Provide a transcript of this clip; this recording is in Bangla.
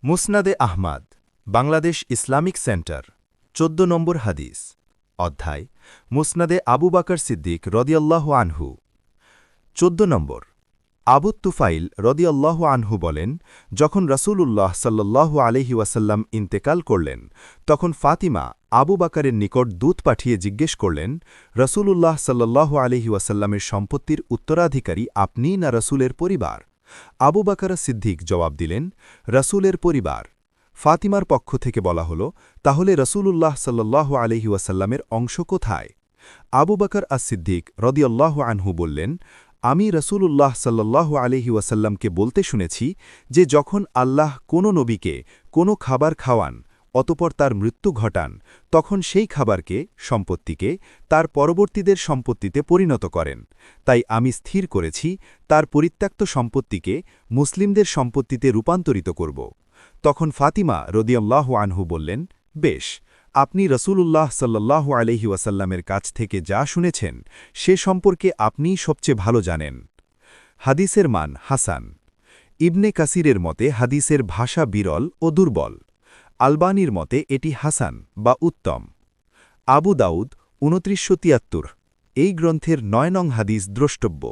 মুসনাদে আহমাদ বাংলাদেশ ইসলামিক সেন্টার ১৪ নম্বর হাদিস অধ্যায় মুসনাদে আবু বকর সিদ্দিক রদিয়াল্লাহু আনহু ১৪ নম্বর আবু তুফাইল রদিয়াল্লাহু আনহু বলেন, যখন রাসূলুল্লাহ সাল্লাল্লাহু আলাইহি ওয়াসাল্লাম ইন্তেকাল করলেন তখন ফাতিমা আবু বকরের নিকট দূত পাঠিয়ে জিজ্ঞেস করলেন, রাসূলুল্লাহ সাল্লাল্লাহু আলাইহি ওয়াসাল্লামের সম্পত্তির উত্তরাধিকারী আপনি না রাসূলের পরিবার? আবু বকর সিদ্দিক জবাব দিলেন, রাসূলের পরিবার। ফাতিমার পক্ষ থেকে বলা হল, তাহলে রাসূলুল্লাহ সাল্লাল্লাহু আলাইহি ওয়াসাল্লামের অংশ কোথায়? আবু বকর সিদ্দিক রদিয়াল্লাহু আনহু বললেন, আমি রাসূলুল্লাহ সাল্লাল্লাহু আলাইহি ওয়াসাল্লামকে বলতে শুনেছি যে যখন আল্লাহ কোনো নবীকে কোনো খাবার খাওয়ান অতপর তার মৃত্যু ঘটান তখন সেই খাবারকে সম্পত্তিকে তার পরবর্তীদের সম্পত্তিতে পরিণত করেন। তাই আমি স্থির করেছি তার পরিত্যক্ত সম্পত্তিকে মুসলিমদের সম্পত্তিতে রূপান্তরিত করব। তখন ফাতিমা রদিয়াল্লাহু আনহু বললেন, বেশ, আপনি রাসূলুল্লাহ সাল্লাল্লাহু আলাইহি ওয়াসাল্লামের কাছ থেকে যা শুনেছেন সে সম্পর্কে আপনিই সবচেয়ে ভালো জানেন। হাদিসের মান হাসান। ইবনে কাসিরের মতে হাদিসের ভাষা বিরল ও দুর্বল। আলবানীর মতে এটি হাসান বা উত্তম। আবু দাউদ ২৯৭৩ এই গ্রন্থের ৯ নং হাদিস দ্রষ্টব্য।